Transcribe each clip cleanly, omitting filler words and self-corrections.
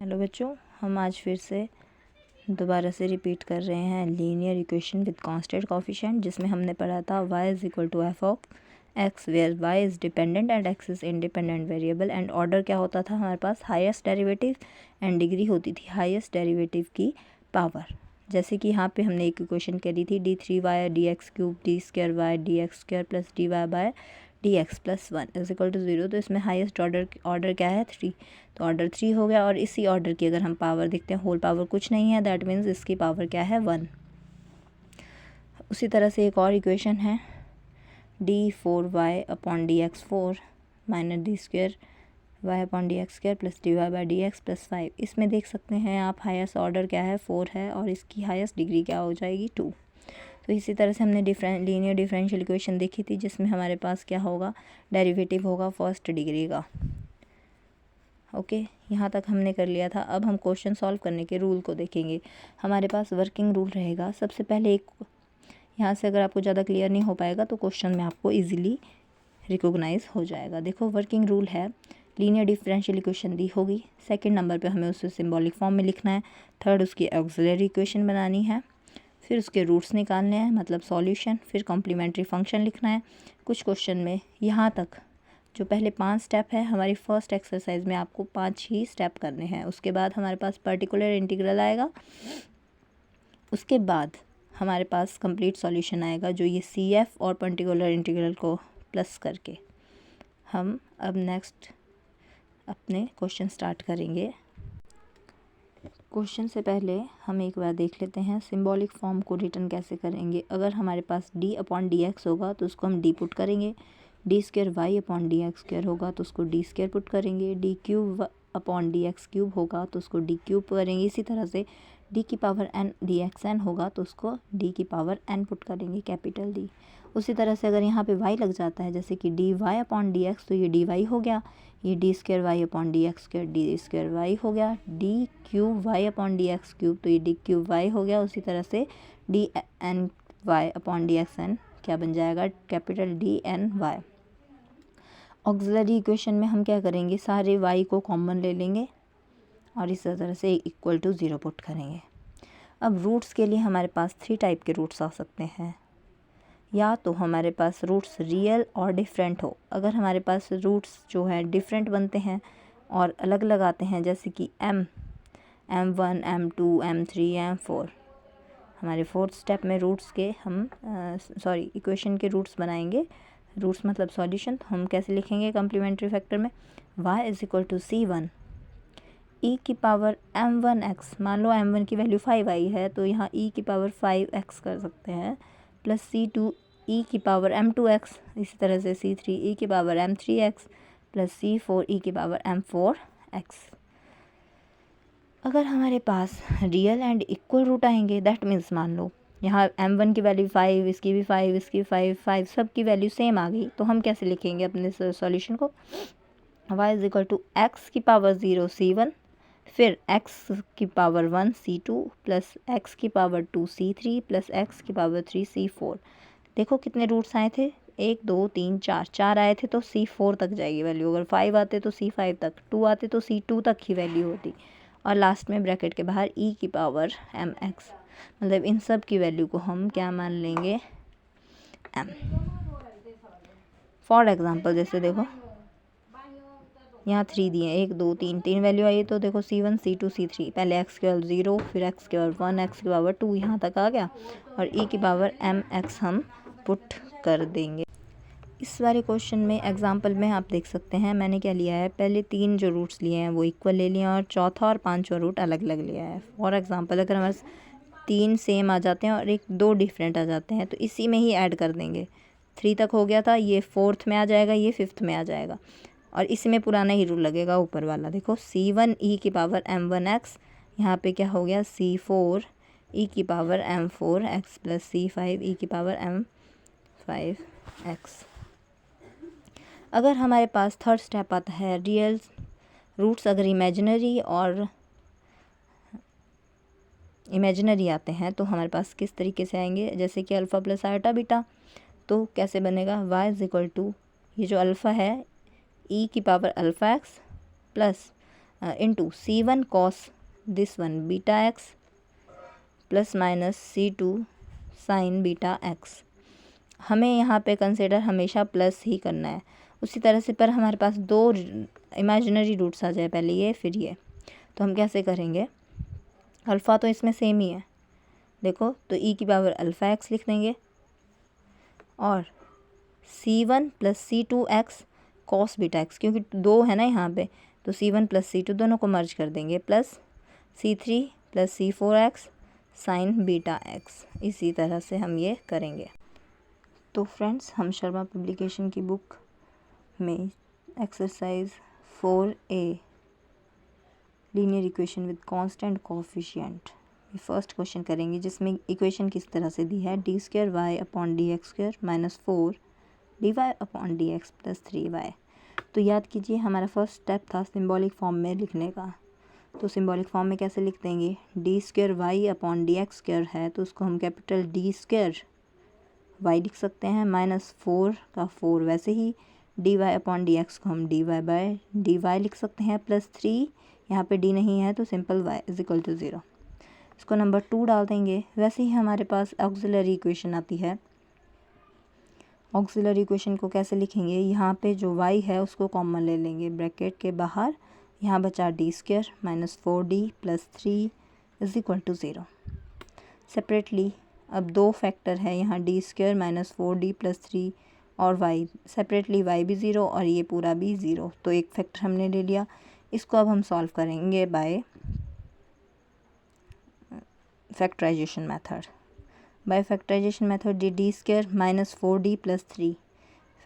Hello बच्चों, हम आज फिर से दोबारा से रिपीट कर रहे हैं linear equation with constant coefficient, जिसमें हमने पढ़ा था y is equal to F of X where y is dependent and x is independent variable. And order क्या होता था हमारे पास, हाईएस्ट डेरिवेटिव, एंड डिग्री होती थी हाईएस्ट डेरिवेटिव की पावर। जैसे कि यहाँ पे हमने एक इक्वेशन करी थी d3y d x cube d square y d x square plus d y by d x plus 1 is equal to 0। तो इसमें हाईएस्ट ऑर्डर क्या है, 3, तो ऑर्डर 3 हो गया। और इसी ऑर्डर की अगर हम पावर देखते हैं, होल पावर कुछ नहीं है, दैट मीन्स इसकी पावर क्या है, 1। उसी तरह से एक और इक्वेशन है d4y upon d x 4 minus d square y upon d x square plus d y by d x plus 5। इसमें देख सकते हैं आप हाईएस्ट ऑर्डर क्या है, 4 है, और इसकी हाईएस्ट डिग्री क्या हो जाएगी, 2। तो इसी तरह से हमने लीनियर डिफरेंशियल इक्वेशन देखी थी, जिसमें हमारे पास क्या होगा, डेरिवेटिव होगा फर्स्ट डिग्री का। ओके, यहाँ तक हमने कर लिया था। अब हम क्वेश्चन सॉल्व करने के रूल को देखेंगे। हमारे पास वर्किंग रूल रहेगा। सबसे पहले एक, यहाँ से अगर आपको ज़्यादा क्लियर नहीं हो पाएगा तो क्वेश्चन में आपको इजीली रिकॉग्नाइज हो जाएगा। देखो, वर्किंग रूल है, लीनियर डिफरेंशियल इक्वेशन दी होगी, सेकंड नंबर पे हमें उसे सिंबॉलिक फॉर्म में लिखना है, थर्ड उसकी ऑक्सिलरी इक्वेशन बनानी है, फिर उसके रूट्स निकालने हैं मतलब सॉल्यूशन, फिर कॉम्प्लीमेंट्री फंक्शन लिखना है। कुछ क्वेश्चन में यहाँ तक जो पहले 5 स्टेप है, हमारी फर्स्ट एक्सरसाइज में आपको 5 ही स्टेप करने हैं। उसके बाद हमारे पास पर्टिकुलर इंटीग्रल आएगा, उसके बाद हमारे पास कंप्लीट सॉल्यूशन आएगा, जो ये CF और पर्टिकुलर इंटीग्रल को प्लस करके हम अब नेक्स्ट अपने क्वेश्चन स्टार्ट करेंगे। क्वेश्चन से पहले हम एक बार देख लेते हैं सिंबॉलिक फॉर्म को रिटर्न कैसे करेंगे। अगर हमारे पास d अपॉन डी एक्स होगा तो उसको हम d पुट करेंगे, d square y upon d x square होगा तो उसको d स्क्र पुट करेंगे, d cube upon d x cube होगा तो उसको d क्यूब करेंगे। इसी तरह से d की power n d x n होगा तो उसको d की पावर n पुट करेंगे, कैपिटल D। उसी तरह से अगर यहाँ पे y लग जाता है, जैसे कि d y upon d x, तो ये डी वाई हो गया, ये d square y upon d x square d square y हो गया, d cube y upon d x cube, तो ये डी क्यूब वाई हो गया। उसी तरह से d n y upon d x n क्या बन जाएगा, capital d n y. Auxiliary equation में हम क्या करेंगे, सारे y को कॉमन ले लेंगे और इस तरह से इक्वल टू 0 पुट करेंगे। अब रूट्स के लिए हमारे पास 3 टाइप के रूट्स आ सकते हैं, या तो हमारे पास रूट्स रियल और डिफरेंट हो। अगर हमारे पास रूट्स जो हैं डिफरेंट बनते हैं और अलग अलग आते हैं, जैसे कि m1 m2 m3 m4, हमारे फोर्थ स्टेप में रूट्स के हम इक्वेशन के रूट्स बनाएंगे। रूट्स मतलब सॉल्यूशन। तो हम कैसे लिखेंगे कम्प्लीमेंट्री फैक्टर में, y is equal to c1 e की पावर m1x, मान लो m1 की वैल्यू 5 आई है तो यहाँ e की पावर 5x कर सकते हैं, प्लस c2 e की पावर m2x, इसी तरह से c3 e की power m3x plus c4 e की पावर m4x। अगर हमारे पास रियल एंड इक्वल रूट आएंगे, दैट मीन्स मान लो यहाँ m1 की वैल्यू 5, इसकी भी 5, इसकी 5 सब की वैल्यू सेम आ गई, तो हम कैसे लिखेंगे अपने सॉल्यूशन को, y is equal to x की पावर 0 c1, फिर x की पावर 1 c2 प्लस x की पावर 2 c3 प्लस x की पावर 3 c4। देखो कितने रूट्स आए थे, 1 2 3 4 आए थे तो c4 तक जाएगी वैल्यू। अगर 5 आते तो c5 तक, 2 आते तो c2 तक ही वैल्यू होती, और लास्ट में ब्रैकेट के बाहर e की पावर mx, मतलब इन सब की वैल्यू को हम क्या मान लेंगे, m। फॉर एग्जांपल जैसे देखो यहाँ 3 दिए, 1 2 3 वैल्यू आई, तो देखो c1 c2 c3, पहले x की पावर 0, फिर x की पावर 1, x की पावर 2, यहाँ तक आ गया, और e की पावर mx हम पुट कर देंगे। इस वाले क्वेश्चन में एग्जांपल में आप देख सकते हैं मैंने क्या लिया है, पहले 3 जो रूट्स लिए हैं वो इक्वल ले लिए, और चौथा और 5वां रूट अलग अलग लिया है। फॉर एग्जांपल अगर हमारे 3 सेम आ जाते हैं और 2 डिफरेंट आ जाते हैं, तो इसी में ही ऐड कर देंगे। 3 तक हो गया था, ये 4th में आ जाएगा, ये 5th में आ जाएगा, और इसमें पुराना ही रूल लगेगा ऊपर वाला। देखो c1 e की पावर m1x, यहाँ पे क्या हो गया c4 e की power m4x plus c5 e की पावर m5x। अगर हमारे पास थर्ड स्टेप आता है रियल रूट्स, अगर इमेजिनरी आते हैं तो हमारे पास किस तरीके से आएंगे, जैसे कि अल्फ़ा प्लस आयोटा बीटा, तो कैसे बनेगा, y इज़ इक्वल टू ये जो अल्फ़ा है e की power alpha x plus into C1 cos this one beta x plus minus C2 sign beta x. हमें यहाँ पे कंसिडर हमेशा प्लस ही करना है। उसी तरह से पर हमारे पास दो इमेजिनरी रूट्स आ जाए, पहले ये फिर ये, तो हम कैसे करेंगे? अल्फ़ा तो इसमें सेम ही है, देखो, तो e की पावर अल्फ़ा एक्स लिख देंगे और C1 plus C2 x cos beta x, क्योंकि दो है ना यहाँ पे, तो C1 प्लस C2 दोनों को मर्ज कर देंगे, plus C3 plus C4 x sine beta x. इसी तरह से हम ये करेंगे। तो फ्रेंड्स, हम शर्मा पब्लिकेशन की बुक में exercise 4A linear equation with constant coefficient first question करेंगे, जिसमें इक्वेशन किस तरह से दी है, d square y upon d x square minus 4 d y upon d x plus 3y। तो याद कीजिए हमारा फर्स्ट स्टेप था सिंबॉलिक फॉर्म में लिखने का। तो सिंबॉलिक फॉर्म में कैसे लिख देंगे? D square y upon d x square है तो उसको हम कैपिटल डी स्क्वायर वाई लिख सकते हैं, माइनस 4 का 4 वैसे ही, d y upon d x को हम d y by d y लिख सकते हैं, प्लस 3, यहाँ पे डी नहीं है तो simple y is equal to 0। इसको नंबर 2 डाल देंगे। वैसे ही हमारे पास ऑक्सिलरी इक्वेशन आती है। ऑक्सिलरी इक्वेशन को कैसे लिखेंगे? यहाँ पे जो y है उसको कॉमन ले लेंगे ब्रैकेट के बाहर, यहाँ बचा d square minus 4d plus 3 is equal to 0। Separately अब दो फैक्टर है यहाँ, D square minus 4d plus 3 और y, सेपरेटली y भी 0 और ये पूरा भी 0, तो एक फैक्टर हमने ले लिया। इसको अब हम सॉल्व करेंगे by factorization method. By factorization method d square minus 4d plus 3,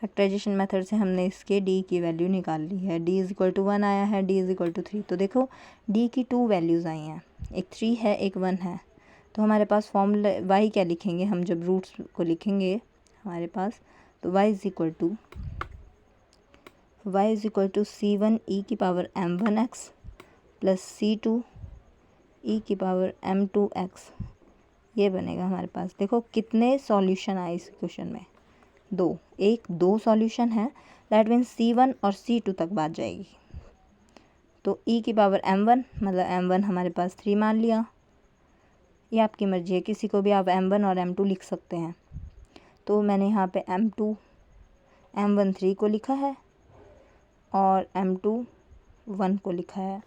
factorization method से हमने इसके d की वैल्यू निकाल ली है। d इज इक्वल टू 1 आया है, d इज इक्वल टू 3। तो देखो d की 2 वैल्यूज़ आई हैं, एक 3 है एक 1 है। तो हमारे पास फॉर्मूला y क्या लिखेंगे हम जब रूट्स को लिखेंगे हमारे पास, तो y is equal to C1 e की power m1x plus C2 e की पावर m2x, ये बनेगा हमारे पास। देखो कितने सॉल्यूशन आए इस क्वेश्चन में, दो सॉल्यूशन है, दैट मीन्स C1 और C2 तक बात जाएगी। तो e की पावर m1 मतलब m1 हमारे पास 3 मान लिया, ये आपकी मर्जी है, किसी को भी आप m1 और m2 लिख सकते हैं। तो मैंने यहाँ पे m1 3 को लिखा है और m2 1 को लिखा है।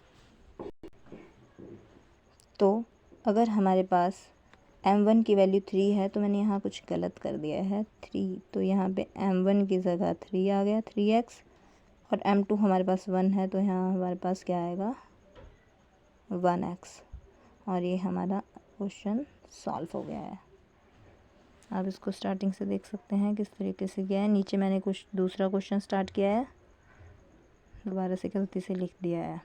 तो अगर हमारे पास m1 की वैल्यू 3 है तो मैंने यहाँ कुछ गलत कर दिया है 3, तो यहाँ पे m1 की जगह 3 आ गया 3x, और m2 हमारे पास 1 है तो यहाँ हमारे पास क्या आएगा 1x, और ये हमारा क्वेश्चन सॉल्व हो गया है। आप इसको स्टार्टिंग से देख सकते हैं किस तरीके से किया है। नीचे मैंने कुछ दूसरा क्वेश्चन स्टार्ट किया है, दोबारा से गलती से लिख दिया है।